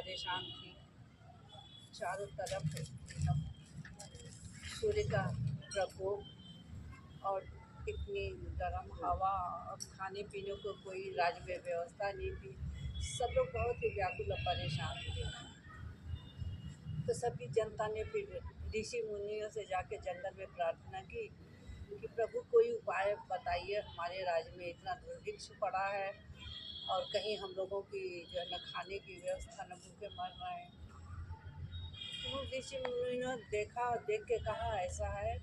परेशान थी। चारों तरफ एकदम सूर्य का प्रकोप और इतनी गर्म हवा और खाने पीने को कोई राज्य में व्यवस्था नहीं थी। सब लोग बहुत ही व्याकुल और परेशान थे। तो सभी जनता ने फिर ऋषि मुनियों से जाके जंगल में प्रार्थना की कि प्रभु कोई उपाय बताइए, हमारे राज्य में इतना दुर्भिक्ष पड़ा है और कहीं हम लोगों की जो है न खाने की व्यवस्था, न भूखे मर रहे हैं। तो ऋषि मुनियों ने देख के कहा ऐसा है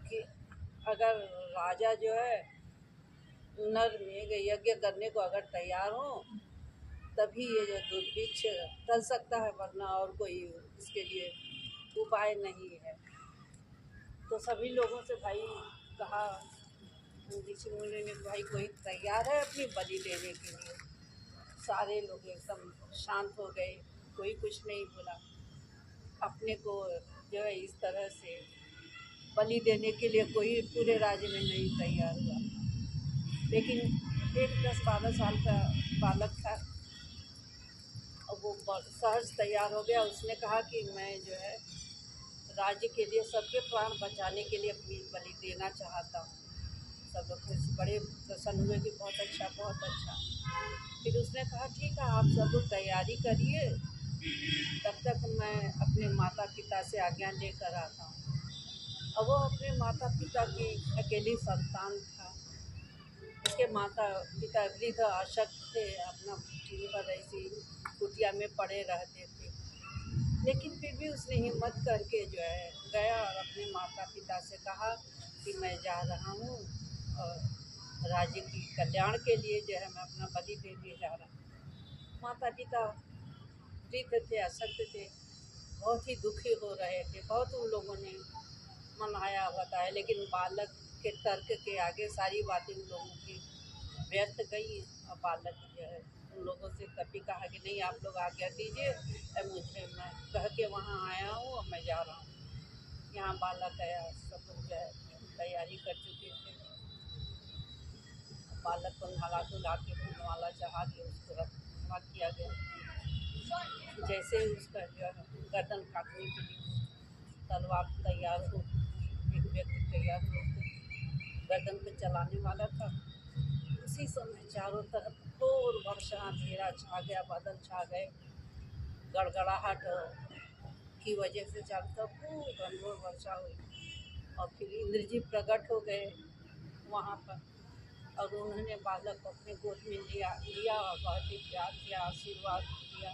कि अगर राजा जो है नर मेघ यज्ञ करने को अगर तैयार हो तभी ये जो दुर्भिक्ष टल सकता है, वरना और कोई इसके लिए उपाय नहीं है। तो सभी लोगों से भाई कहा, ऋषि मुनि ने भाई कोई तैयार है अपनी बलि देने के लिए? सारे लोग एकदम शांत हो गए, कोई कुछ नहीं बोला। अपने को जो है इस तरह से बलि देने के लिए कोई पूरे राज्य में नहीं तैयार हुआ। लेकिन एक 10-12 साल का बालक था और वो सहज तैयार हो गया। उसने कहा कि मैं जो है राज्य के लिए, सबके प्राण बचाने के लिए अपनी बलि देना चाहता हूँ। सब लोग बड़े प्रसन्न हुए कि बहुत अच्छा, बहुत अच्छा। फिर उसने कहा ठीक है, आप सब लोग तैयारी करिए, तब तक मैं अपने माता पिता से आज्ञा लेकर आता हूँ। और वो अपने माता पिता की अकेली संतान था। उसके माता पिता वृद्ध अशक्त थे, अपना जीवन ऐसी कुटिया में पड़े रहते थे। लेकिन फिर भी उसने हिम्मत करके जो है गया और अपने माता पिता से कहा कि मैं जा रहा हूँ और राज्य की कल्याण के लिए जो है मैं अपना बलि देने जा रहा हूँ। माता पिता वृद्ध थे, अशक्त थे, बहुत ही दुखी हो रहे थे। बहुत उन लोगों ने मनाया बताया, लेकिन बालक के तर्क के आगे सारी बातें उन लोगों की व्यर्थ गई। और बालक जो है उन लोगों से तभी कहा कि नहीं, आप लोग आज्ञा दीजिए, मैं कह के वहाँ आया हूँ और मैं जा रहा हूँ। यहाँ बालक आया, सब लोग जो है तैयारी कर चुके थे। बालक को नहा धुला के फूलमाला चढ़ा के उसको रखा किया गया। जैसे ही उसका जो है गर्दन काटने के लिए तलवार तैयार हो, एक व्यक्ति तैयार हो गर्दन पे चलाने वाला था, उसी समय चारों तरफ घोर वर्षा अंधेरा छा गया, बादल छा गए। गड़गड़ाहट की वजह से चारों तरफ खूब घनघोर वर्षा हुई। और फिर इंद्र जी प्रकट हो गए वहाँ पर और उन्होंने बालक को अपने गोद में लिया और बहुत ही प्यार किया, आशीर्वाद दिया।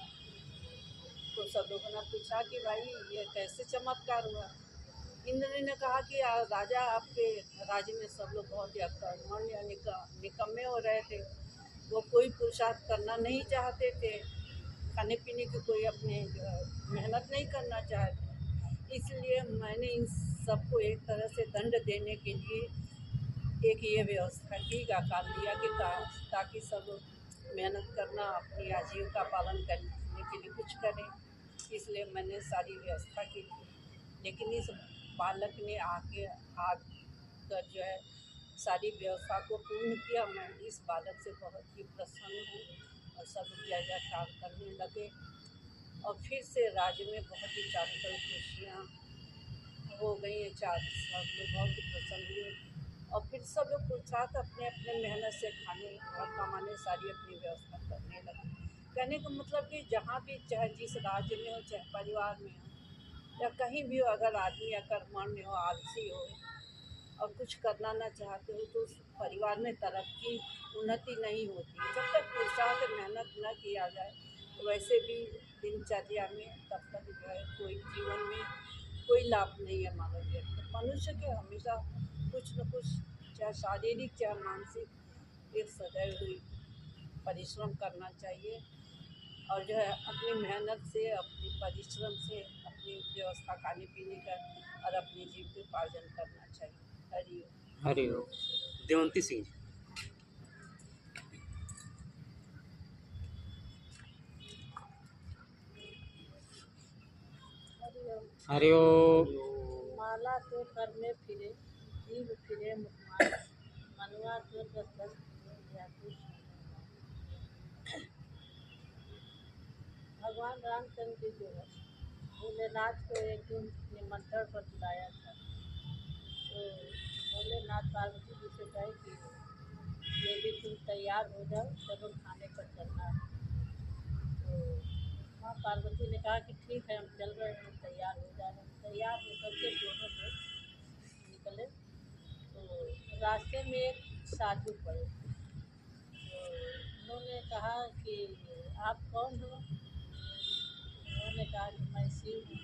तो सब लोगों ने पूछा कि भाई ये कैसे चमत्कार हुआ? इंद्र ने कहा कि राजा, आपके राज्य में सब लोग बहुत ही अकर्मण्य निकम्मे हो रहे थे। वो कोई पुरुषार्थ करना नहीं चाहते थे, खाने पीने की कोई अपने मेहनत नहीं करना चाहते। इसलिए मैंने इन सबको एक तरह से दंड देने के लिए एक ये व्यवस्था की, आकार दिया कि ताकि सब मेहनत करना, अपनी आजीविका पालन करने के लिए कुछ करें। इसलिए मैंने सारी व्यवस्था की थी। लेकिन इस बालक ने आकर जो है सारी व्यवस्था को पूर्ण किया। मैं इस बालक से बहुत ही प्रसन्न हूँ। और सब जय जयकार करने लगे और फिर से राज्य में बहुत ही चारों तरफ खुशियाँ हो गई हैं। सब लोग बहुत ही प्रसन्न हुए और फिर सब लोग पुरुषार्थ अपने अपने मेहनत से खाने और कमाने सारी अपनी व्यवस्था करने लगे। कहने का मतलब कि जहाँ भी, चाहे जिस राज्य में हो, चाहे परिवार में हो या कहीं भी हो, अगर आदमी अकर्मण्य हो, आलसी हो और कुछ करना ना चाहते हो तो उस परिवार में तरक्की, उन्नति नहीं होती। जब तक पुरुषार्थ मेहनत न किया जाए तो वैसे भी दिनचर्या में तब तक जो है कोई जीवन में कोई लाभ नहीं है मानव जीवन। तो मनुष्य के हमेशा कुछ न कुछ, चाहे शारीरिक चाहे मानसिक, एक सदैव ही परिश्रम करना चाहिए। और जो है अपनी मेहनत से, अपनी परिश्रम से अपनी व्यवस्था खाने पीने का और अपनी जीविकोपार्जन करना चाहिए। हरि ओम। हरि ओम। देवंती सिंह जी। हरि ओम। माला तो कर में फिरे, जीव फिरे मुखमार, मनुआ तो 10-10 फिरे या कुछ। भगवान रामचंद्र जी जो है भोलेनाथ को एक दिन निमंत्रण पर बुलाया था। तो भोलेनाथ पार्वती जी से कहे कि ये भी तुम तैयार हो जाओ, चलो खाने पर चलना है। तो माँ पार्वती ने कहा कि ठीक है, हम चल रहे हैं, तैयार हो जा रहे हैं। तैयार होकर के दोनों लोग निकले। तो रास्ते में एक साधु पड़े। तो उन्होंने कहा कि आप कौन हो? उन्होंने कहा कि मैं शिव हूँ।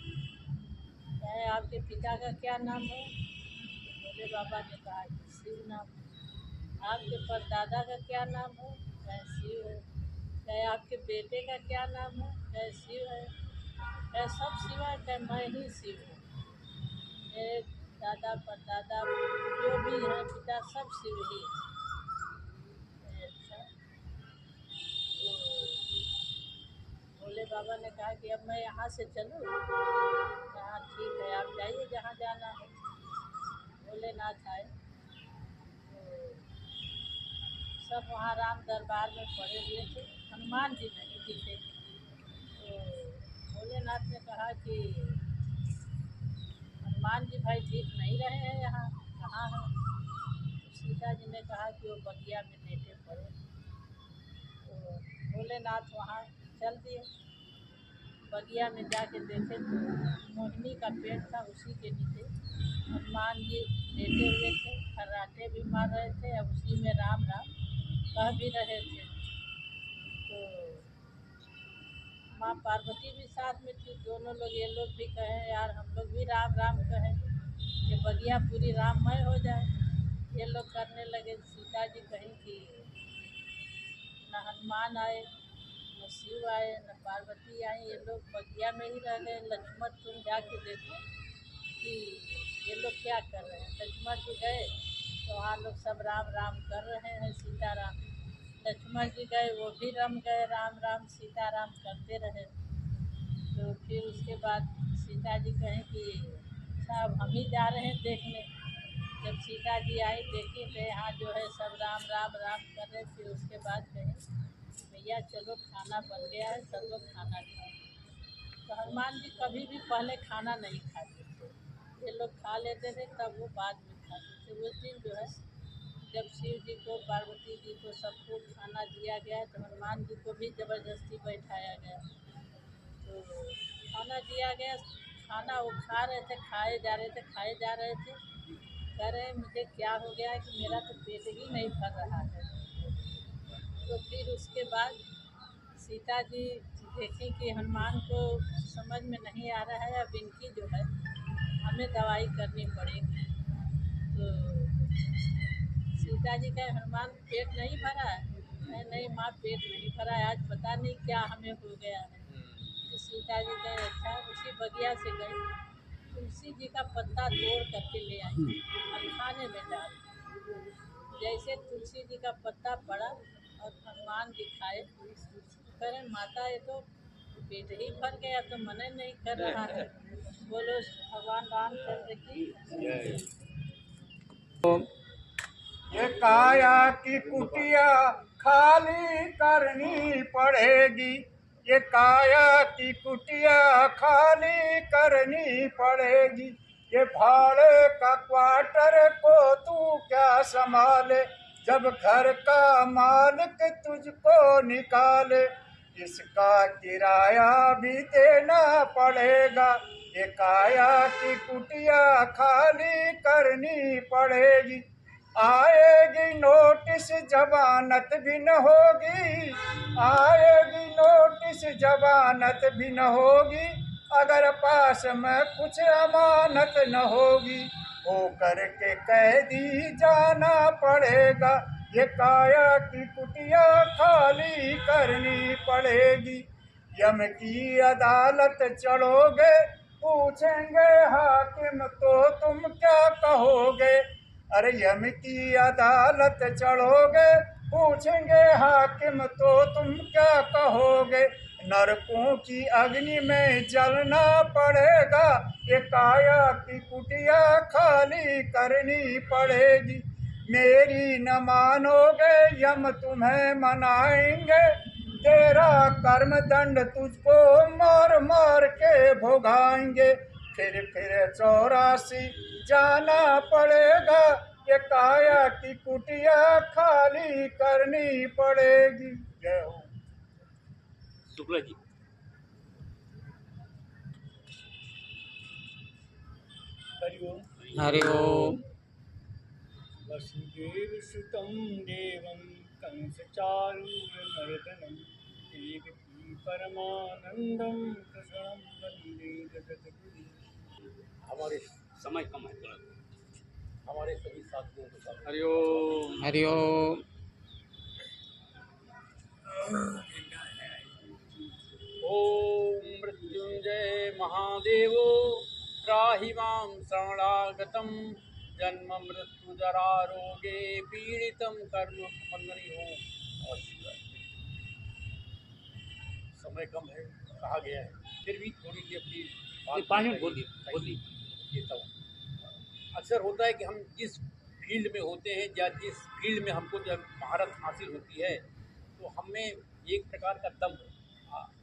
कहे आपके पिता का क्या नाम है? तो भोले बाबा ने कहा कि शिव नाम। आपके परदादा का क्या नाम है? कहे शिव है। कहे आपके बेटे का क्या नाम है? कहे शिव है। कहे सब शिव है। कहे मैं ही शिव हूँ, मेरे दादा परदादा जो भी है पिता सब शिव ही है। कहे अच्छा। तो भोले बाबा ने कहा कि अब मैं यहाँ से चलूँ? कहा ठीक है, आप जाइए जहाँ जाना है। भोलेनाथ आए। तो सब वहाँ राम दरबार में पड़े हुए थे, हनुमान जी नहीं दिखे। तो भोलेनाथ ने कहा कि हनुमान जी भाई दिख नहीं रहे हैं यहाँ, कहाँ हैं? तो सीता जी ने कहा कि वो बगिया में लेटे पड़े। तो भोलेनाथ वहाँ चल दिए। बगिया में जाके देखे तो मोहिनी का पेड़ था, उसी के नीचे हनुमान जी लेटे हुए थे, खर्राटे भी मार रहे थे और उसी में राम राम कह भी रहे थे। तो माँ पार्वती भी साथ में थी। दोनों लोग, ये लोग भी कहें यार हम लोग भी राम राम कहें कि बगिया पूरी राममय हो जाए। ये लोग करने लगे। सीता जी कहीं कि न हनुमान आए, न शिव आए, न पार्वती आई, ये लोग बगिया में ही रह गए। लक्ष्मण तुम जाके देखो कि ये लोग क्या कर रहे हैं। लक्ष्मण जी गए तो वहाँ लोग सब राम राम कर रहे हैं, सीताराम। लक्ष्मण जी गए, वो भी रम गए, राम राम सीताराम करते रहे। तो फिर उसके बाद सीता जी कहें कि अच्छा अब हम ही जा रहे हैं देखने। जब सीता जी आई, देखी तो यहाँ जो है सब राम राम राम कर रहे। फिर उसके बाद कहें भैया चलो खाना बन गया है, सब लोग खाना खाओ। तो हनुमान जी कभी भी पहले खाना नहीं खाते थे, ये लोग खा लेते थे तब वो बाद में खाते थे। उस दिन जो है जब शिव जी को, पार्वती जी को, सबको खाना दिया गया तो हनुमान जी को भी ज़बरदस्ती बैठाया गया। तो खाना दिया गया, खाना वो खा रहे थे, खाए जा रहे थे, खाए जा रहे थे। कह रहे मुझे क्या हो गया है कि मेरा तो पेट ही नहीं भर रहा है। तो फिर उसके बाद सीता जी देखी कि हनुमान को समझ में नहीं आ रहा है, अब इनकी जो है हमें दवाई करनी पड़ेगी। तो सीता जी कहे हनुमान पेट नहीं भरा है? कहे नहीं माँ, पेट नहीं भरा है, आज पता नहीं क्या हमें हो गया है। तो सीता जी कहे अच्छा। उसी बगिया से गई, तुलसी जी का पत्ता तोड़ करके ले आई और खाने में डाल। जैसे तुलसी जी का पत्ता पड़ा और हनुमान जी खाए, करें माता ये तो पेट ही भर गया, तो मन ही नहीं कर रहा है। बोलो भगवान रामचंद्र की। ये काया की कुटिया खाली करनी पड़ेगी, ये काया की कुटिया खाली करनी पड़ेगी। ये भाड़े का क्वार्टर को तू क्या संभाले, जब घर का मालिक तुझको निकाले। इसका किराया भी देना पड़ेगा, ये काया की कुटिया खाली करनी पड़ेगी। आएगी नोटिस जमानत भी न होगी, आएगी नोटिस जमानत भी न होगी, अगर पास में कुछ अमानत न होगी। हो करके कैदी जाना पड़ेगा, ये काया की कुटिया खाली करनी पड़ेगी। यम की अदालत चढ़ोगे, पूछेंगे हाकिम तो तुम क्या कहोगे। अरे यम की अदालत चढ़ोगे, पूछेंगे हाकिम तो तुम क्या कहोगे। नरकों की अग्नि में जलना पड़ेगा, ये काया की कुटिया खाली करनी पड़ेगी। मेरी न मानोगे यम तुम्हें मनाएंगे, तेरा कर्म दंड तुझको मार मार के भोगाएंगे, फिर 84 जाना पड़ेगा, ये काया की कुटिया खाली करनी पड़ेगी। जय हो। शुक्ला जी। हरिओम। हरि ओम। वसुदेव सुतं देवं कंसचारूरमर्दनं देवकी परमानंदं कृष्णं वंदे जगद्गुरुं। हमारे समय कम है थोड़ा। हमारे सभी साथियों को साथ हरि ओम। हरि ओम। ओम मृत्युंजय महादेवो त्राहि मां शरणागतं जन्म मृत्यु जरा रोगे पीड़ितं कर्म बंधनि हो। समय कम है, कहा गया है, फिर भी थोड़ी सी अपनी ये 5 मिनट बोल दी। देता हूँ। अक्सर होता है कि हम जिस फील्ड में होते हैं या जिस फील्ड में हमको जब महारत हासिल होती है तो हमें एक प्रकार का दम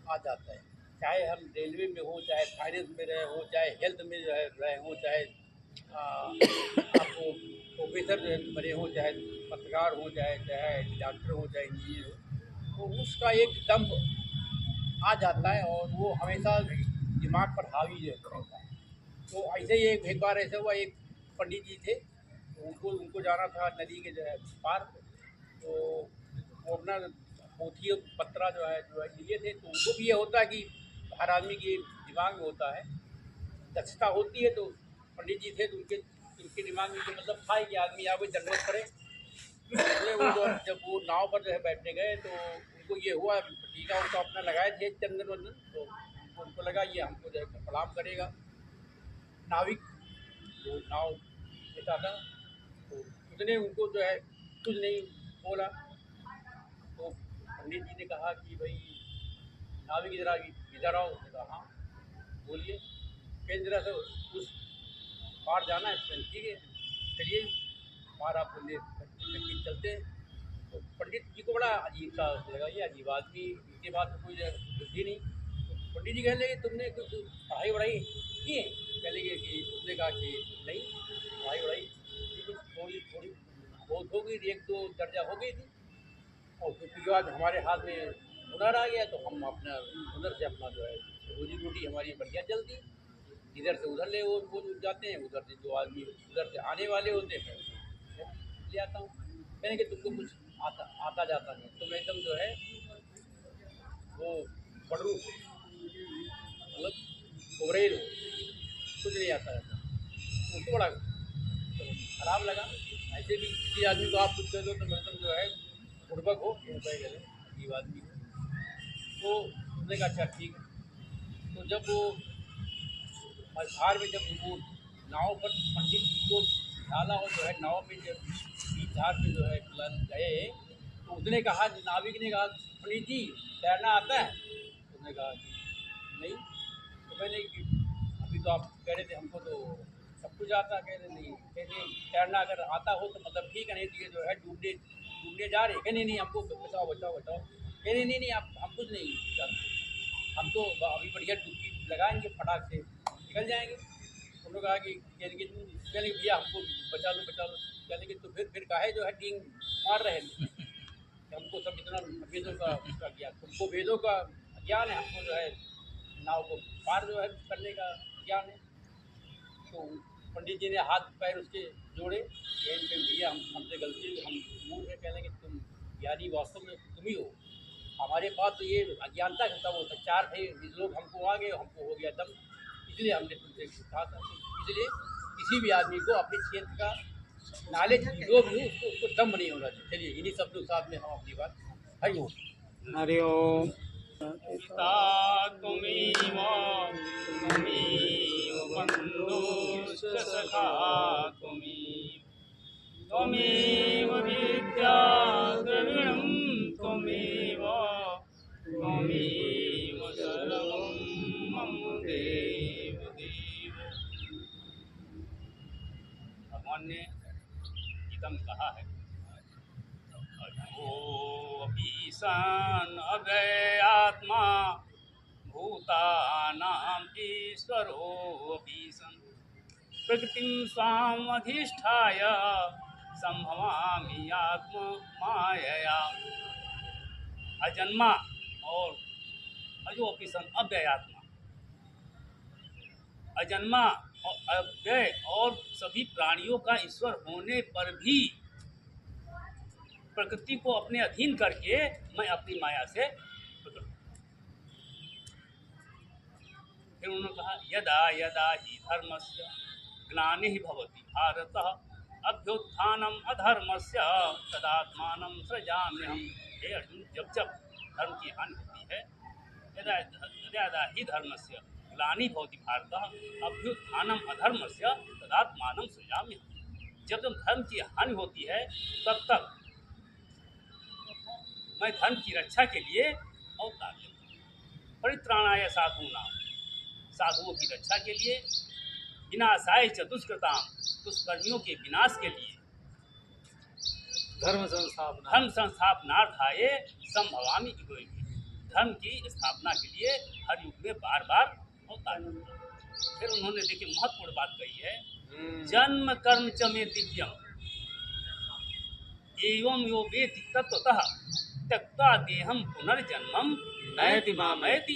आ जाता है, चाहे हम रेलवे में हो, चाहे फाइनेंस में रहे हो, चाहे हेल्थ में रहे हो, चाहे आपको प्रोफेसर बने हो, चाहे पत्रकार हो, चाहे डॉक्टर हो, चाहे इंजीनियर हो, तो उसका एक दम आ जाता है और वो हमेशा दिमाग पर हावी रहता है। तो ऐसे ही एक बार ऐसा हुआ, एक पंडित जी थे, तो उनको जाना था नदी के जो है पार, तो वो अपना पोथी और पत्रा जो है लिए थे। तो उनको भी ये होता है कि हर आदमी के दिमाग में होता है, दक्षता होती है। तो पंडित जी थे तो उनके दिमाग में तो मतलब था कि आदमी यहाँ कोई जरूरत पड़े, इसलिए वो जब वो नाव पर जो है बैठने गए तो उनको ये हुआ, टीका उनका अपना लगाए थे चंदन वंदन, तो उनको लगा ये हमको जो है प्रणाम करेगा। नाविक जो नाव लेता था तो उसने उनको जो है कुछ नहीं बोला। तो पंडित जी ने कहा कि भाई नाविक इधर आओ। उसने कहा हाँ बोलिए। कई तरह से उस पार जाना है, ठीक है चलिए पार आपको ले चलते हैं। तो पंडित जी को बड़ा अजीब सा लगा, ये अजीब आदमी, इसके बाद तो कोई बुद्धि नहीं। तो पंडित जी कह लगे तुमने कुछ पढ़ाई वढ़ाई की है? कह लगे कि उसने कहा कि नहीं पढ़ाई वढ़ाई कुछ थोड़ी थोड़ी बहुत हो गई थी, 1-2 दर्जा हो गई थी, और उसके बाद हमारे हाथ में हुनर आ गया तो हम अपना हुनर से अपना जो है रोजी रोटी हमारी बढ़िया चलती। इधर से उधर वो जाते हैं, उधर से जो आदमी उधर से आने वाले होते हैं ले आता हूँ। कहने कि तुमको कुछ आता जाता नहीं, तुम एकदम जो है वो पड़रू मतलब ओवरेल हो, कुछ नहीं आता रहता। उनको बड़ा खराब लगा। ऐसे भी किसी आदमी को आप कुछ कह दो तो मतलब जो है बुड़बक हो, अजीब आदमी हो। तो उसने कहा अच्छा ठीक है। तो जब वो मझधार में जब वो नाव पर पंडित जी को डाला और जो है नाव में जब बीच धार में जो है गए तो उसने कहा, नाविक ने कहा पंडित जी तैरना आता है? उसने कहा नहीं। तो मैंने कि अभी तो आप कह रहे थे हमको तो सब कुछ आता है। कह रहे नहीं, कहते तैरना अगर आता हो तो मतलब ठीक है, नहीं तो ये जो है डूबने जा रहे। कहने नहीं हमको बचाओ बचाओ बचाओ। कहने नहीं आप हम कुछ नहीं चाहते, हम तो अभी बढ़िया डुबकी लगाएंगे फटाक से निकल जाएंगे। उन्होंने कहा कि कहने भैया हमको बचा लो बचा लो। कहने कि तो फिर काहे जो है टींग मार रहे हैं? हमको सब इतना वेदों का उसका ज्ञान, तुमको वेदों का ज्ञान है, हमको जो है नाव को पार जो है करने का ज्ञान है। तो पंडित जी ने हाथ पैर उसके जोड़े, भैया हमसे गलती, हम मूर्ख है। कहने कि तुम ज्ञानी वास्तव में तुम ही हो, हमारे पास तो ये अज्ञानता का वो संचार थे, लोग हमको आ गए, हमको हो गया दम, इसलिए हमने तुमसे सीखा था। इसलिए किसी भी आदमी को अपने क्षेत्र का नॉलेज जो भी हो उसको दम नहीं होना चाहिए। चलिए इन्हीं शब्दों के साथ में हम अपनी बात हरि ओम। हरि ओम। पिता तुमेव बन्धुश्च सखा त्वमेव विद्या द्रविणं त्वमेव सर्वं मम देव देव। भगवान ने गीता में कहा है, अजोऽपि सन अव्ययात्मा भूतानां ईश्वरो सन प्रकृतिं स्वामधिष्ठाय संभवामि आत्म मायया। अजन्मा और अजोपि सन अव्ययात्मा, अजन्मा और अव्यय और सभी प्राणियों का ईश्वर होने पर भी प्रकृति को अपने अधीन करके मैं अपनी माया से प्रकट। फिर उन्होंने कहा यदा यदा ही धर्मस्य ग्लानिः भवति भारत अभ्युत्थानम अधर्मस्य तदात्मानं सृजाम्यहम्। हे अर्जुन, जब जब धर्म की हानि होती है, यदा यदा ही धर्मस्य ग्लानिः भवति भारत अभ्युत्थानम अधर्मस्य तदात्मानं सृजाम्यहम्। जब जब धर्म की हानि होती है तब तक मैं धर्म की रक्षा के लिए अवतार लेता हूँ। परित्राणाय साधूनां, साधुओं की रक्षा के लिए, विनाशाय च दुष्कृतां, दुष्कर्मियों के विनाश के लिए, धर्म संस्थापनार्थाय संभवामि युगे युगे, धर्म की स्थापना के लिए हर युग में बार बार अवतार लेता हूँ। फिर उन्होंने देखिए महत्वपूर्ण बात कही है, जन्म कर्म च मे दिव्यम एवं यो वेति तत्वतः त्यक्त्वा देहम पुनर्जन्मम नयति मामयति।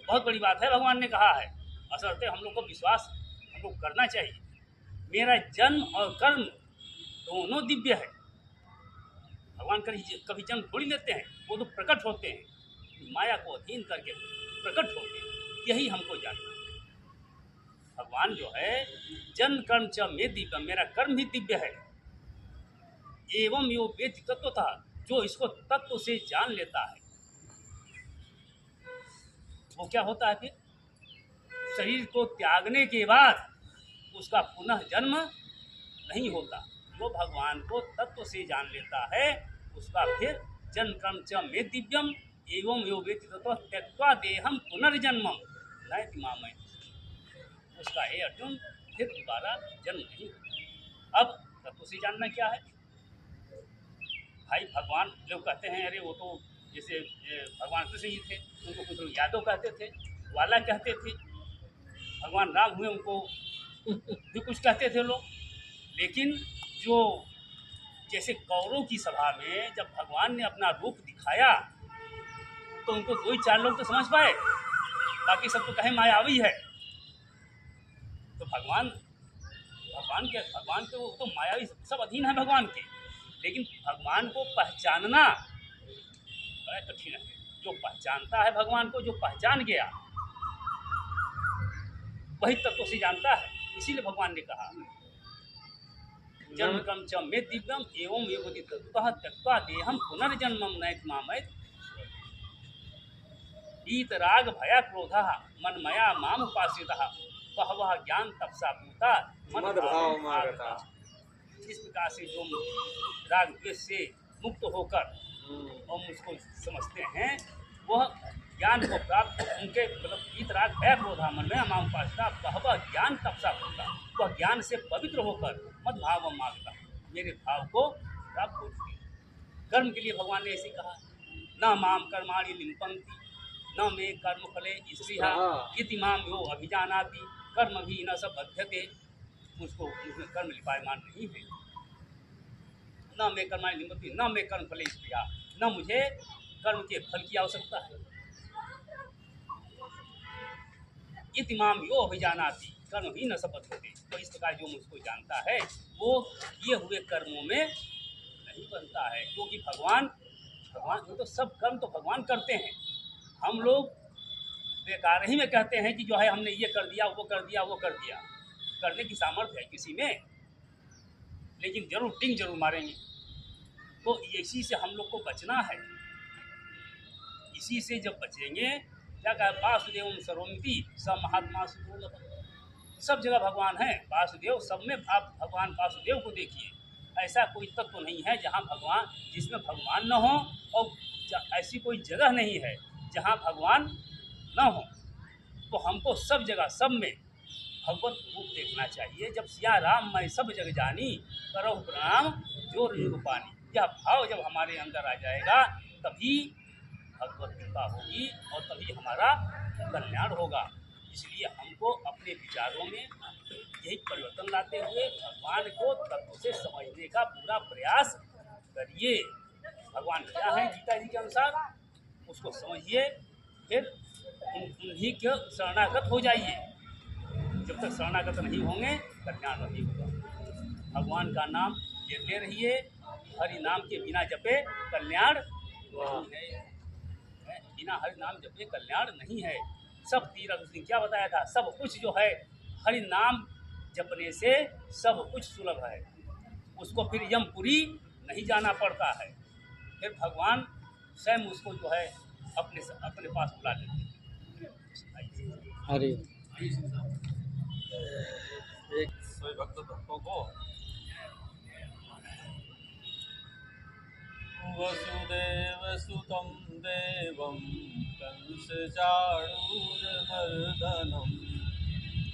बहुत बड़ी बात है, भगवान ने कहा है। असरते हम लोग को विश्वास हम लोग करना चाहिए। मेरा जन्म और कर्म दोनों दिव्य है। भगवान कभी जन्म थोड़ी लेते हैं, वो तो प्रकट होते हैं, माया को अधीन करके प्रकट होते हैं। यही हमको जानना है। भगवान जो है जन्म कर्म च मे दिव्यम, मेरा कर्म भी दिव्य है। एवं यो वेति तत्वतः, जो इसको तत्व से जान लेता है वो क्या होता है, फिर शरीर को त्यागने के बाद उसका पुनः जन्म नहीं होता। जो भगवान को तत्व से जान लेता है उसका फिर जन्म कर्म च मे दिव्यम एवं यो वेति तत्वतः त्यक्त्वा देहम पुनर्जन्मम नयति मामयति। उसका हे अर्जुन फिर दोबारा जन्म नहीं होता। अब तत्व से जानना क्या है भाई? भगवान लोग कहते हैं अरे वो तो जैसे भगवान कृष्ण ही थे, उनको कुछ लोग यादव कहते थे, वाला कहते थे। भगवान राम हुए उनको भी कुछ कहते थे लोग। लेकिन जो जैसे कौरव की सभा में जब भगवान ने अपना रूप दिखाया तो उनको 2-4 लोग तो समझ पाए, बाकी सब तो कहे मायावी है। तो भगवान के वो तो मायावी सब अधीन है भगवान के, लेकिन भगवान को पहचानना बड़ा कठिन है। जो पहचानता है भगवान को, जो पहचान गया वही तत्व से जानता है। इसीलिए भगवान ने कहा जन्म कर्म च मे दिव्यम एवं यो वेति तत्वतः त्यक्त्वा देहम पुनर्जन्मम नयति मामयति। वीतराग भय क्रोधः मन्मया माम उपासितः बहवः ज्ञान तपसा पूता मद्भावमागता। इस प्रकार से जो राग द्वेष से मुक्त होकर और मुझको समझते हैं वह ज्ञान को प्राप्त, उनके मतलब वीतराग भय क्रोधा मन्मया माम उपासितः बहवः ज्ञान तपसा पूता, वह ज्ञान से पवित्र होकर मद्भावम मागता, मेरे भाव को प्राप्त होती है। कर्म के लिए भगवान ने ऐसे कहा, न माम कर्माणि लिम्पन्ति न मे कर्म फले स्पृहा इति माम यो अभिजानाति कर्म भी न सब बध्यते। मुझको कर्म लिपायमान नहीं है। न मे कर्माणि लिम्पन्ति न मे कर्म फले स्पृहा, न मुझे कर्म के फल की आवश्यकता है। इति माम यो अभिजानाति कर्म भी न सब बध्यते। तो इस प्रकार जो मुझको जानता है वो किए हुए कर्मों में नहीं बनता है, क्योंकि भगवान तो सब कर्म तो भगवान करते हैं। हम लोग बेकार ही में कहते हैं कि जो है हमने ये कर दिया वो कर दिया वो कर दिया। करने की सामर्थ्य है किसी में, लेकिन जरूर टिंग जरूर मारेंगे। तो इसी से हम लोग को बचना है। इसी से जब बचेंगे, क्या कहा, वासुदेव सर्वमिति स महात्मा सुदुर्लभ। सब जगह भगवान है, वासुदेव सब में। आप भगवान वासुदेव को देखिए, ऐसा कोई तत्व तो नहीं है जहाँ भगवान, जिसमें भगवान न हो, और ऐसी कोई जगह नहीं है जहाँ भगवान न हो। तो हमको सब जगह सब में भगवत रूप देखना चाहिए। जब सिया राम मैं सब जग जानी, करो प्रणाम जोर युग पानी। यह भाव जब हमारे अंदर आ जाएगा तभी भगवत कृपा होगी और तभी हमारा कल्याण होगा। इसलिए हमको अपने विचारों में यही परिवर्तन लाते हुए भगवान को तत्व से समझने का पूरा प्रयास करिए। भगवान क्या है गीता जी के अनुसार उसको समझिए, फिर उन्हीं के शरणागत हो जाइए। जब तक शरणागत नहीं होंगे कल्याण नहीं होगा। भगवान का नाम लेते रहिए, हरि नाम के बिना जपे कल्याण नहीं है। बिना हरि नाम जपे कल्याण नहीं है। सब तीरथ उसने क्या बताया था, सब कुछ जो है हरि नाम जपने से सब कुछ सुलभ है। उसको फिर यमपुरी नहीं जाना पड़ता है, फिर भगवान स्वयं उसको जो है अपने पास बुला लेते हैं। अरे एक सभी भक्तों को वसुदेव सुतं देवं कंसचाणूरमर्दनं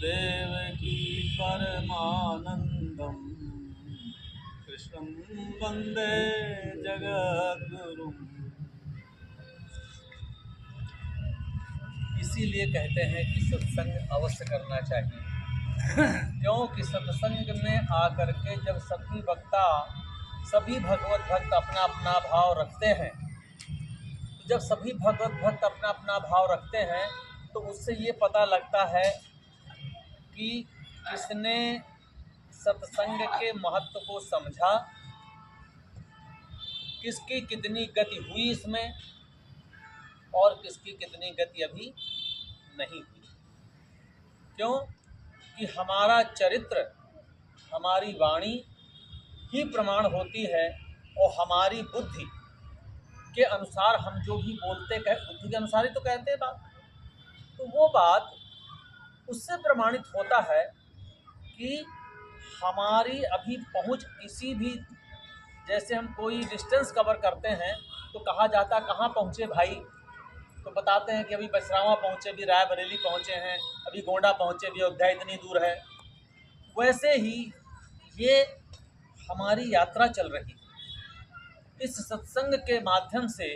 देवकी परमानन्दं कृष्णं वन्दे जगद्गुरुम्। इसीलिए कहते हैं कि सत्संग अवश्य करना चाहिए, क्योंकि सत्संग में आकर के जब सभी भगवत भक्त अपना अपना भाव रखते हैं, तो जब सभी भगवत भक्त अपना अपना भाव रखते हैं तो उससे ये पता लगता है कि किसने सत्संग के महत्व को समझा, किसकी कितनी गति हुई इसमें और किसकी कितनी गति अभी नहीं हुई। क्यों कि हमारा चरित्र, हमारी वाणी ही प्रमाण होती है और हमारी बुद्धि के अनुसार हम जो भी बोलते बुद्धि के अनुसार ही तो कहते हैं बात, तो वो बात उससे प्रमाणित होता है कि हमारी अभी पहुंच किसी भी, जैसे हम कोई डिस्टेंस कवर करते हैं तो कहा जाता कहाँ पहुँचे भाई, तो बताते हैं कि अभी बसरावा पहुँचे, भी रायबरेली पहुँचे हैं, अभी गोंडा पहुँचे, भी अयोध्या इतनी दूर है। वैसे ही ये हमारी यात्रा चल रही है। इस सत्संग के माध्यम से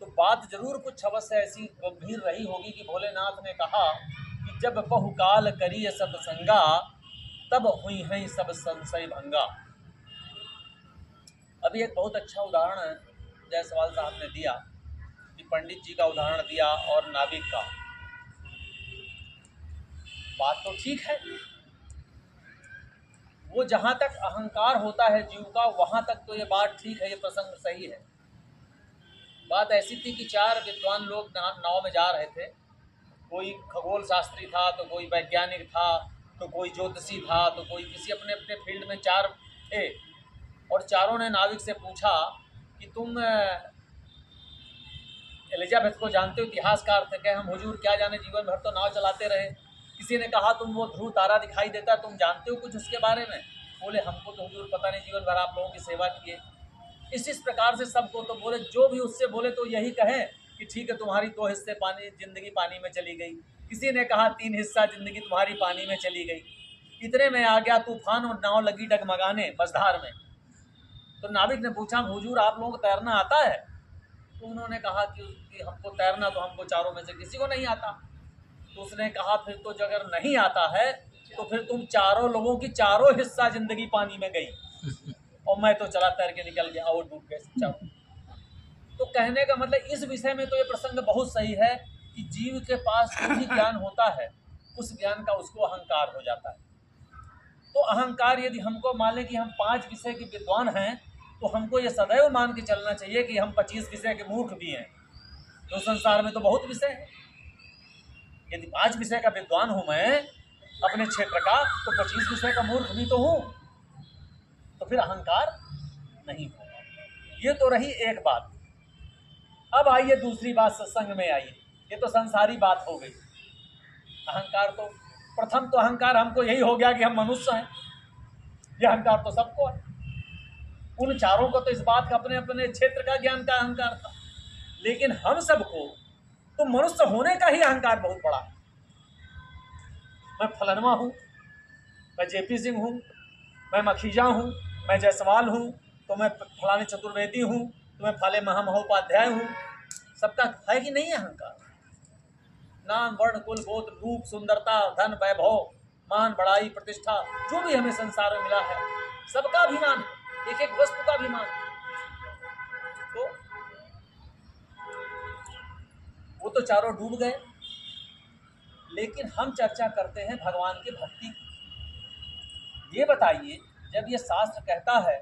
तो बात जरूर कुछ अवश्य ऐसी गंभीर रही होगी कि भोलेनाथ ने कहा कि जब बहुकाल करिय सत्संगा तब हुई हैं सब संशय भंगा। अभी एक बहुत अच्छा उदाहरण जायसवाल साहब ने दिया कि पंडित जी का उदाहरण दिया और नाविक का। बात तो ठीक है, वो जहाँ तक अहंकार होता है जीव का वहाँ तक तो ये बात ठीक है, ये प्रसंग सही है। बात ऐसी थी कि 4 विद्वान लोग नाव में जा रहे थे। कोई खगोल शास्त्री था, तो कोई वैज्ञानिक था, तो कोई ज्योतिषी था, तो कोई किसी अपने अपने फील्ड में 4 थे। और चारों ने नाविक से पूछा कि तुम एलिजाबेथ को जानते हो, इतिहासकार थे। कहे हम हुजूर क्या जाने, जीवन भर तो नाव चलाते रहे। किसी ने कहा तुम वो ध्रुव तारा दिखाई देता, तुम जानते हो कुछ उसके बारे में? बोले हमको तो हुजूर पता नहीं, जीवन भर आप लोगों की सेवा किए। इस प्रकार से सबको तो बोले, जो भी उससे बोले तो यही कहें कि ठीक है तुम्हारी 2 हिस्से पानी, जिंदगी पानी में चली गई। किसी ने कहा 3 हिस्सा जिंदगी तुम्हारी पानी में चली गई। इतने में आ गया तूफान और नाव लगी डगमगाने बसधार में। तो नाविक ने पूछा हुजूर आप लोगों को तैरना आता है? तो उन्होंने कहा कि हमको तैरना तो हमको चारों में से किसी को नहीं आता। तो उसने कहा फिर तो जो अगर नहीं आता है तो फिर तुम चारों लोगों की चारों हिस्सा जिंदगी पानी में गई और मैं तो चला तैर के निकल गया और डूब गए चारों। तो कहने का मतलब इस विषय में तो ये प्रसंग बहुत सही है कि जीव के पास जो भी ज्ञान होता है उस ज्ञान का उसको अहंकार हो जाता है। तो अहंकार यदि हमको मान लें कि हम 5 विषय के विद्वान हैं तो हमको ये सदैव मान के चलना चाहिए कि हम 25 विषय के मूर्ख भी हैं। तो संसार में तो बहुत विषय है। यदि 5 विषय का विद्वान हूँ मैं अपने क्षेत्र का, तो 25 विषय का मूर्ख भी तो हूँ। तो फिर अहंकार नहीं होगा। ये तो रही एक बात। अब आइए दूसरी बात, सत्संग में आइए। ये तो संसारी बात हो गई। अहंकार तो प्रथम तो अहंकार हमको यही हो गया कि हम मनुष्य हैं। ये अहंकार तो सबको है। उन चारों को तो इस बात का अपने अपने क्षेत्र का ज्ञान का अहंकार था, लेकिन हम सबको तो मनुष्य होने का ही अहंकार बहुत बड़ा है। मैं फलनवा हूँ, मैं जेपी सिंह हूँ, मैं मखीजा हूँ, मैं जायसवाल हूँ, तो मैं फलाने चतुर्वेदी हूँ, तो मैं फले महामहोपाध्याय हूँ। सबका है कि नहीं है अहंकार? नाम, वर्ण, कुल, गोत्र, रूप, सुंदरता, धन, वैभव, मान, बड़ाई, प्रतिष्ठा, जो भी हमें संसार में मिला है, सबका अभिमान है, एक एक वस्तु का अभिमान। तो वो तो चारों डूब गए। लेकिन हम चर्चा करते हैं भगवान की भक्ति की। ये बताइए, जब ये शास्त्र कहता है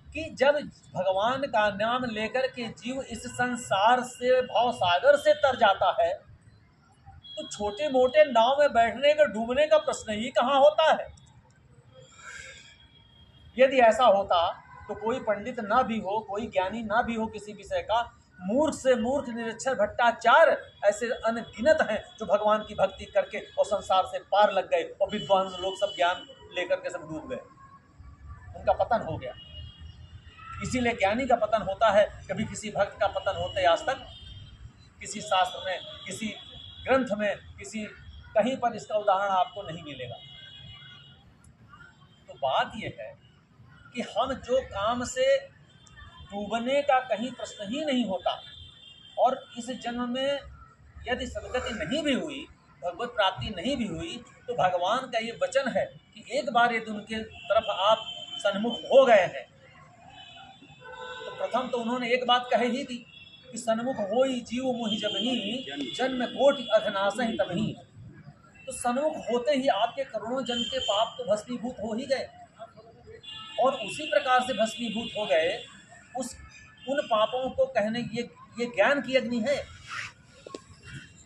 कि जब भगवान का नाम लेकर के जीव इस संसार से, भव सागर से तर जाता है, तो छोटे मोटे नाव में बैठने का, डूबने का प्रश्न ही कहाँ होता है? यदि ऐसा होता तो कोई पंडित ना भी हो, कोई ज्ञानी ना भी हो किसी विषय का, मूर्ख से मूर्ख निरक्षर भट्टाचार्य ऐसे अनगिनत हैं जो भगवान की भक्ति करके और संसार से पार लग गए, और विद्वान लोग सब ज्ञान लेकर के सब डूब गए, उनका पतन हो गया। इसीलिए ज्ञानी का पतन होता है, कभी किसी भक्त का पतन होता है। आज तक किसी शास्त्र में, किसी ग्रंथ में, किसी कहीं पर इसका उदाहरण आपको नहीं मिलेगा। तो बात यह है कि हम जो काम से डूबने का कहीं प्रश्न ही नहीं होता, और इस जन्म में यदि सदगति नहीं भी हुई, भगवत प्राप्ति नहीं भी हुई, तो भगवान का ये वचन है कि एक बार यदि उनके तरफ आप सन्मुख हो गए हैं, तो प्रथम तो उन्होंने एक बात कही ही थी कि सन्मुख होई जीव मोहि जबहि, जन्म कोटि अघनासहि तबहि। तो सन्मुख होते ही आपके करोड़ों जन्म के पाप तो भस्मीभूत हो ही गए, और उसी प्रकार से भस्मीभूत हो गए। उन पापों को कहने ये ज्ञान की अग्नि है।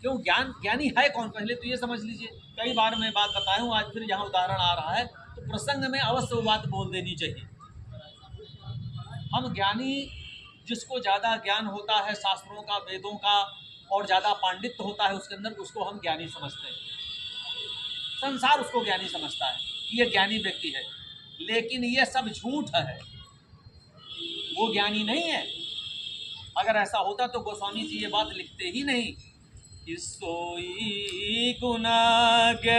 क्यों ज्ञानी है कौन? पहले तो ये समझ लीजिए। कई बार मैं बात बताया हूँ, आज फिर यहाँ उदाहरण आ रहा है, तो प्रसंग में अवश्य वो बात बोल देनी चाहिए। हम ज्ञानी, जिसको ज़्यादा ज्ञान होता है शास्त्रों का, वेदों का, और ज़्यादा पांडित्य होता है उसके अंदर, उसको हम ज्ञानी समझते हैं। संसार उसको ज्ञानी समझता है, ये ज्ञानी व्यक्ति है। लेकिन ये सब झूठ है, वो ज्ञानी नहीं है। अगर ऐसा होता तो गोस्वामी जी ये बात लिखते ही नहीं कि सोई गुणाज्ञ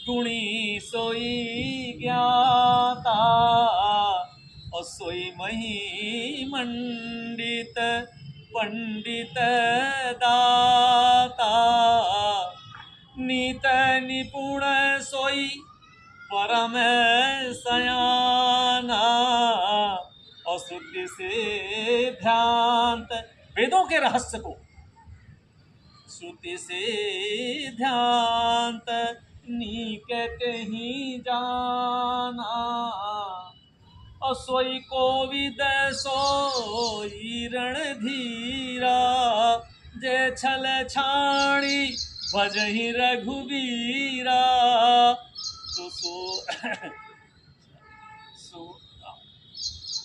गुणी सोई ज्ञाता, और सोई मही मंडित पंडित दाता, नीत निपुण सोई परम सयाना, और श्रुति से ध्यांत, वेदों के रहस्य को श्रुति से ध्यांत नीक कहीं जाना, और सोई कोविद सोई रणधीरा, जे छल छाणी भजहि रघुबीरा। तो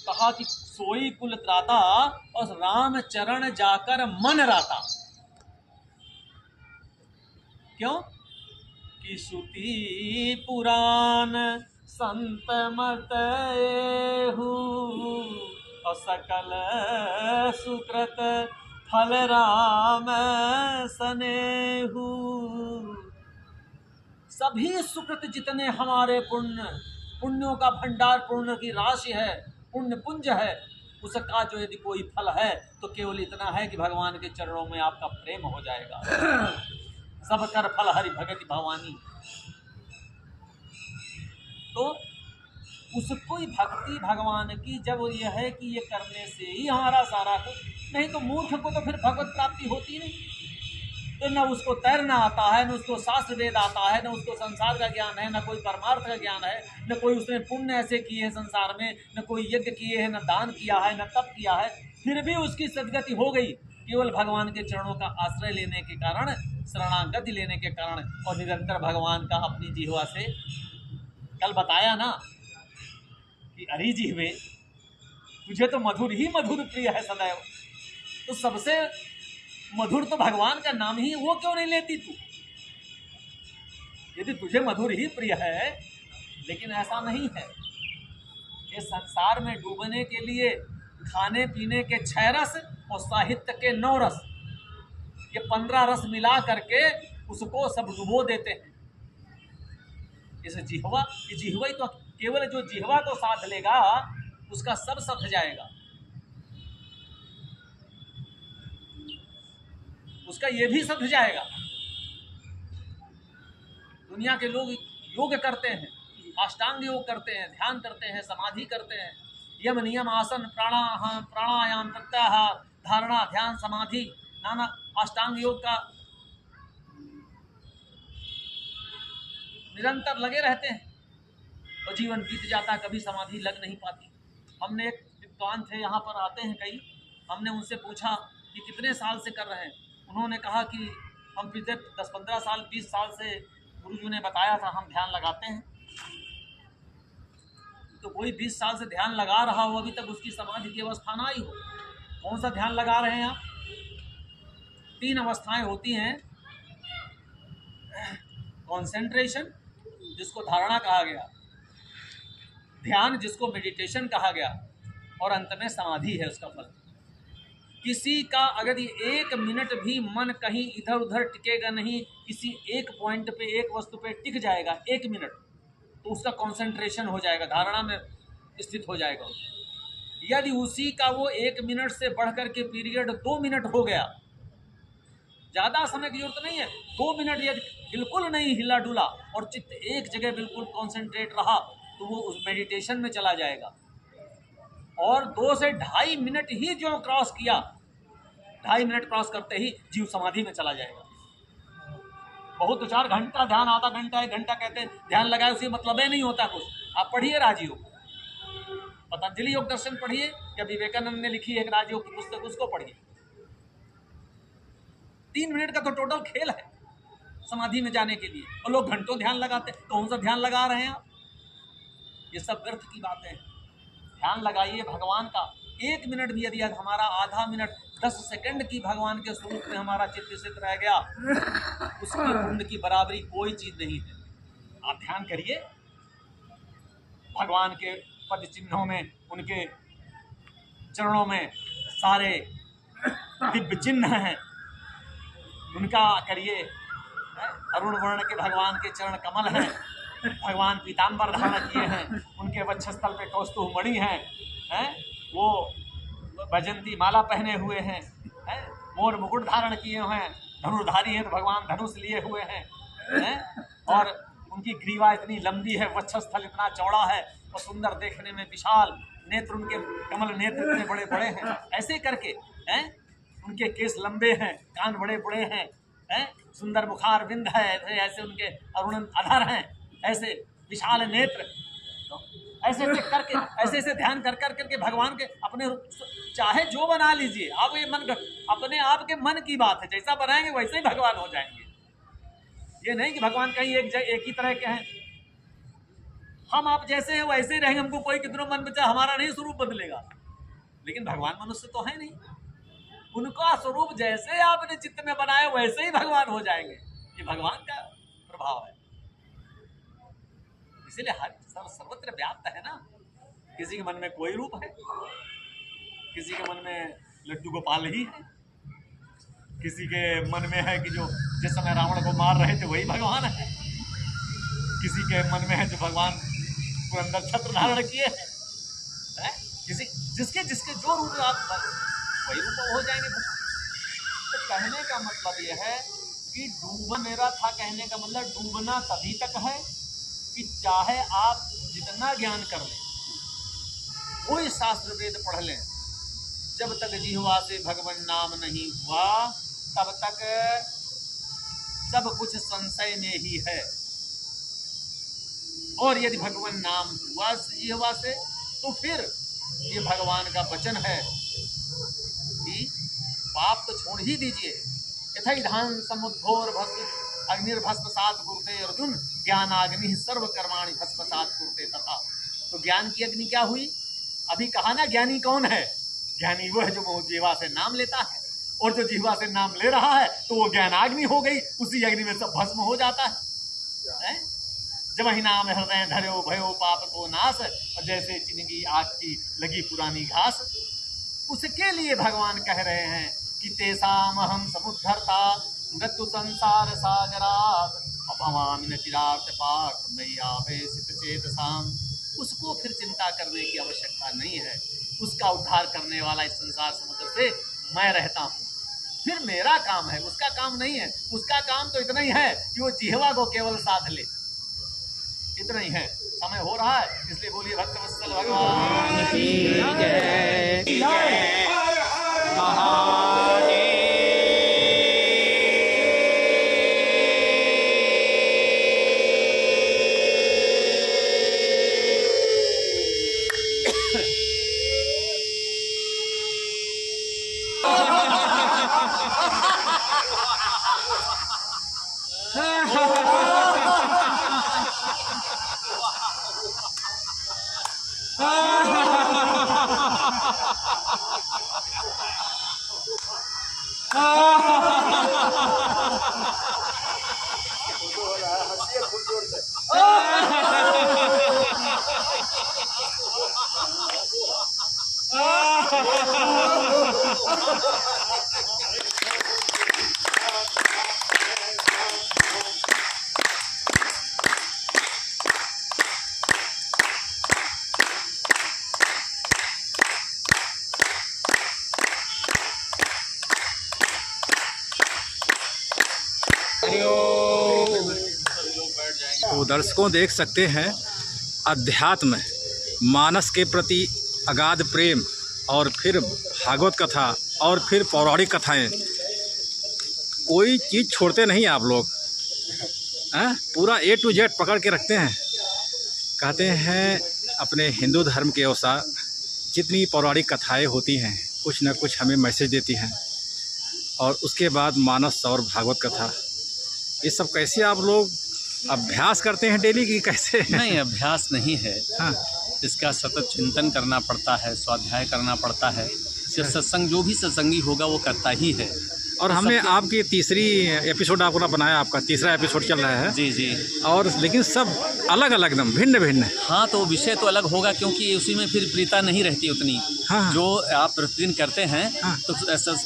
कहा कि सोई कुल त्राता, और राम चरण जाकर मन राता। क्यों? कि श्रुति पुराण संत मत एहू, और सकल सुकृत फल राम सनेहू। सभी सुकृत जितने हमारे पुण्यों का भंडार, पुण्य की राशि है, पुण्य पुंज है, उसका जो यदि कोई फल है तो केवल इतना है कि भगवान के चरणों में आपका प्रेम हो जाएगा। सब कर फल हरि भगति भवानी। तो उसको ही भक्ति भगवान की जब यह है कि ये करने से ही हमारा सारा कुछ, नहीं तो मूर्ख को तो फिर भगवत प्राप्ति होती नहीं। तो न उसको तैरना आता है, न उसको शास्त्र वेद आता है, न उसको संसार का ज्ञान है, न कोई परमार्थ का ज्ञान है, न कोई उसने पुण्य ऐसे किए हैं संसार में, न कोई यज्ञ किए हैं, न दान किया है, न तप किया है, फिर भी उसकी सद्गति हो गई केवल भगवान के चरणों का आश्रय लेने के कारण, शरणागति लेने के कारण, और निरंतर भगवान का अपनी जिह्वा से। कल बताया ना कि अरे जिह्वे, तुझे तो मधुर ही मधुर प्रिय है सदैव, तो सबसे मधुर तो भगवान का नाम ही, वो क्यों नहीं लेती तू? यदि तुझे मधुर ही प्रिय है, लेकिन ऐसा नहीं है। ये संसार में डूबने के लिए खाने पीने के 6 रस और साहित्य के 9 रस, ये 15 रस मिला करके उसको सब डुबो देते हैं। इस जिह्वा, ये जिह्वा ही तो केवल जो जिह्वा को साध लेगा उसका सब सध जाएगा, उसका ये भी सध जाएगा। दुनिया के लोग योग करते हैं, अष्टांग योग करते हैं, ध्यान करते हैं, समाधि करते हैं, यम नियम आसन प्राणायाम प्रत्याहार धारणा ध्यान समाधि नाना अष्टांग योग का निरंतर लगे रहते हैं और जीवन बीत जाता, कभी समाधि लग नहीं पाती। हमने एक विद्वान थे, यहाँ पर आते हैं कई, हमने उनसे पूछा कि कितने साल से कर रहे हैं। उन्होंने कहा कि हम पिछले 10-15 साल 20 साल से गुरुजी ने बताया था हम ध्यान लगाते हैं। तो कोई 20 साल से ध्यान लगा रहा हो, अभी तक उसकी समाधि की अवस्था ना आई हो। कौन सा ध्यान लगा रहे हैं आप? 3 अवस्थाएं होती हैं, कॉन्सेंट्रेशन जिसको धारणा कहा गया, ध्यान जिसको मेडिटेशन कहा गया, और अंत में समाधि है उसका फल। किसी का अगर ये 1 मिनट भी मन कहीं इधर उधर टिकेगा नहीं, किसी एक पॉइंट पे एक वस्तु पे टिक जाएगा 1 मिनट, तो उसका कंसंट्रेशन हो जाएगा, धारणा में स्थित हो जाएगा। यदि उसी का वो 1 मिनट से बढ़कर के पीरियड 2 मिनट हो गया, ज़्यादा समय की जरूरत नहीं है, 2 मिनट यदि बिल्कुल नहीं हिला डुला और चित्त एक जगह बिल्कुल कॉन्सेंट्रेट रहा, तो वो उस मेडिटेशन में चला जाएगा। और 2 से 2.5 मिनट ही जो क्रॉस किया, 2.5 मिनट क्रॉस करते ही जीव समाधि में चला जाएगा। बहुत तो 4 घंटा ध्यान, आधा घंटा 1 घंटा कहते हैं ध्यान लगाए, उसी मतलब ही नहीं होता कुछ। आप पढ़िए राजयोग, पतंजलि योग दर्शन पढ़िए या विवेकानंद ने लिखी एक राजयोग की पुस्तक, उसको पढ़िए। 3 मिनट का तो टोटल खेल है समाधि में जाने के लिए, और लोग घंटों ध्यान लगाते हैं। कौन सा ध्यान लगा रहे हैं आप? ये सब व्यर्थ की बातें हैं। ध्यान लगाइए भगवान का। 1 मिनट भी यदि हमारा, आधा मिनट 10 सेकंड की भगवान के स्वरूप में हमारा चित्त स्थित रह गया, उसकी पुण्य की बराबरी कोई चीज नहीं है। आप ध्यान करिए, भगवान के पद चिन्हों में, उनके चरणों में सारे दिव्य चिन्ह हैं, उनका करिए। अरुण वर्ण के भगवान के चरण कमल हैं, भगवान पीताम्बर धारण किए हैं, उनके वक्षस्थल पे कौस्तुभ मणि हैं, वो वैजंती माला पहने हुए हैं, मोर मुकुट धारण किए हुए हैं, धनुर्धारी हैं तो भगवान धनुष लिए हुए हैं, और उनकी ग्रीवा इतनी लंबी है, वक्षस्थल इतना चौड़ा है और सुंदर, देखने में विशाल नेत्र, उनके कमल नेत्र इतने बड़े बड़े हैं। ऐसे करके उनके केस लंबे हैं, कान बड़े बड़े हैं, सुंदर मुखार बिंद है, ऐसे उनके अरुण अधर हैं, ऐसे विशाल नेत्र। तो ऐसे ऐसे करके, ऐसे ऐसे ध्यान कर कर करके भगवान के अपने, चाहे जो बना लीजिए आप, ये मन अपने आप के मन की बात है, जैसा बनाएंगे वैसे ही भगवान हो जाएंगे। ये नहीं कि भगवान कहीं एक ही तरह के हैं। हम आप जैसे हैं वैसे ही रहेंगे, हमको कोई कितना मन बचा, हमारा नहीं स्वरूप बदलेगा। लेकिन भगवान मनुष्य तो है नहीं, उनका स्वरूप जैसे आपने चित्त में बनाया वैसे ही भगवान हो जाएंगे। ये भगवान का प्रभाव है, इसीलिए हर सर्वत्र व्याप्त है ना। किसी के मन में कोई रूप है, किसी के मन में लड्डू गोपाल ही है, किसी के मन में है कि जो जिस समय रावण को मार रहे थे वही भगवान है, किसी के मन में है जो भगवान पुरंदर छत्र धारण किए हैं, किसी जिसके जिसके जो रूप आप वही रूप हो जाएंगे। तो कहने का मतलब यह है कि डूबना मेरा था, कहने का मतलब डूबना तभी तक है कि चाहे आप जितना ज्ञान कर लें, कोई शास्त्र वेद पढ़ लें, जब तक जिह्वा से भगवान नाम नहीं हुआ तब तक सब कुछ संशय में ही है। और यदि भगवान नाम हुआ जिह्वा से, तो फिर ये भगवान का वचन है कि पाप तो छोड़ ही दीजिए। यथैधान समुद्भोर भस्म अग्निर्भस्मसात् कुरुते अर्जुन, ज्ञानाग्नि सर्व कर्माणि भस्मसात् कुरुते तथा। तो ज्ञान की अग्नि क्या हुई? अभी कहा ना, ज्ञानी कौन है? ज्ञानी वो है जो जीवा से नाम लेता है, और जो जीवा से नाम ले रहा है तो वो ज्ञानाग्नि हो गई, उसी अग्नि में सब भस्म हो जाता है। जब ही नाम हृदय धर्यो भयो पाप को नाश, और जैसे चिन्हगी आग की लगी पुरानी घास। उसके लिए भगवान कह रहे हैं कि तेसाम हम समुद्धरता मृत्यु संसार सागरात, अपमामिन चिरार्थ पार्थ मैयावेशित चेतसाम। उसको फिर चिंता करने की आवश्यकता नहीं है। उसका उद्धार करने वाला इस संसार समुद्र से मैं रहता हूँ। फिर मेरा काम है, उसका काम नहीं है। उसका काम तो इतना ही है कि वो जिह्वा को केवल साध ले, इतना ही है। समय हो रहा है, इसलिए बोलिए भक्तवत्सल भगवान की जय। तो दर्शकों देख सकते हैं अध्यात्म मानस के प्रति अगाध प्रेम और फिर भागवत कथा और फिर पौराणिक कथाएं, कोई चीज़ छोड़ते नहीं आप लोग हैं, पूरा A to Z पकड़ के रखते हैं। कहते हैं अपने हिंदू धर्म के अनुसार जितनी पौराणिक कथाएं होती हैं कुछ न कुछ हमें मैसेज देती हैं, और उसके बाद मानस और भागवत कथा, ये सब कैसे आप लोग अभ्यास करते हैं डेली की कैसे? नहीं, अभ्यास नहीं है। हाँ, इसका सतत चिंतन करना पड़ता है, स्वाध्याय करना पड़ता है। ये सत्संग जो भी सत्संगी होगा वो करता ही है। और हमने आपकी तीसरी एपिसोड आपको बनाया, आपका तीसरा एपिसोड चल रहा है जी जी। और लेकिन सब अलग अलग एकदम भिन्न भिन्न। हाँ, तो विषय तो अलग होगा क्योंकि उसी में फिर प्रीता नहीं रहती उतनी। हाँ, जो आप प्रतिदिन करते हैं हाँ, तो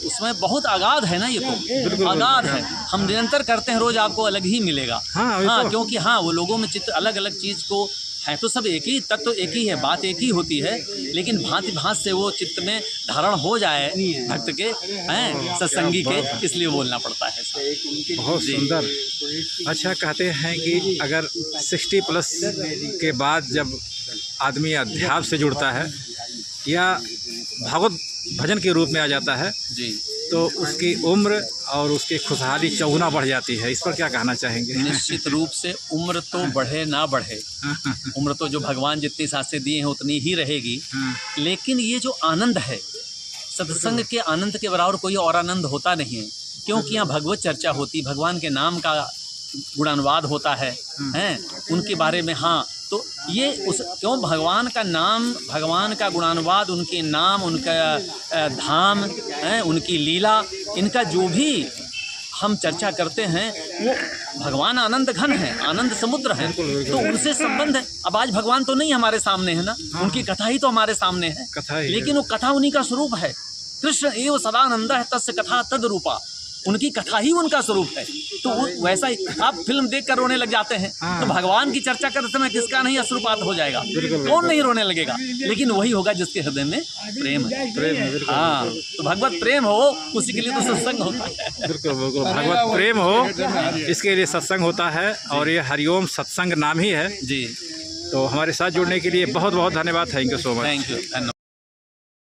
उसमें बहुत आगाध है ना, ये तो आगाध है। हम निरंतर करते हैं, रोज आपको अलग ही मिलेगा। हाँ, हाँ, क्योंकि हाँ वो लोगों में चित्त अलग अलग चीज़ को है, तो सब एक ही तत्व, एक ही है, बात एक ही होती है, लेकिन भांति भांति से वो चित्त में धारण हो जाए भक्त के, हैं सत्संगी के, इसलिए बोलना पड़ता है। बहुत सुंदर। अच्छा, कहते हैं कि अगर 60+ के बाद जब आदमी अध्यात्म से जुड़ता है या भागवत भजन के रूप में आ जाता है जी, तो उसकी उम्र और उसकी खुशहाली चौगुना बढ़ जाती है। इस पर क्या कहना चाहेंगे? निश्चित रूप से उम्र तो बढ़े ना बढ़े, उम्र तो जो भगवान जितनी सांसें दिए हैं उतनी ही रहेगी, लेकिन ये जो आनंद है सत्संग के आनंद के बराबर कोई और आनंद होता नहीं है, क्योंकि यहाँ भगवत चर्चा होती, भगवान के नाम का गुणानुवाद होता है, हैं उनके बारे में। हाँ, तो ये उस क्यों भगवान का नाम, भगवान का गुणानुवाद, उनके नाम, उनका धाम, हैं उनकी लीला, इनका जो भी हम चर्चा करते हैं वो भगवान आनंद घन है, आनंद समुद्र है, तो उनसे संबंध है। अब आज भगवान तो नहीं हमारे सामने है ना, उनकी कथा ही तो हमारे सामने है, लेकिन वो कथा उन्हीं का स्वरूप है। कृष्ण एव सदानंद है तस्य कथा तद रूपा, उनकी कथा ही उनका स्वरूप है। तो वैसा ही आप फिल्म देखकर रोने लग जाते हैं, तो भगवान की चर्चा करते समय किसका नहीं अश्रुपात हो जाएगा, कौन नहीं रोने लगेगा, लेकिन वही होगा जिसके हृदय में प्रेम है। हाँ, तो भगवत प्रेम हो, उसी के लिए तो सत्संग होता है। बिल्कुल बिल्कुल, भगवत प्रेम हो इसके लिए सत्संग होता है, और ये हरिओम सत्संग नाम ही है जी। तो हमारे साथ जुड़ने के लिए बहुत बहुत धन्यवाद। Thank you so much. Thank you, धन्यवाद।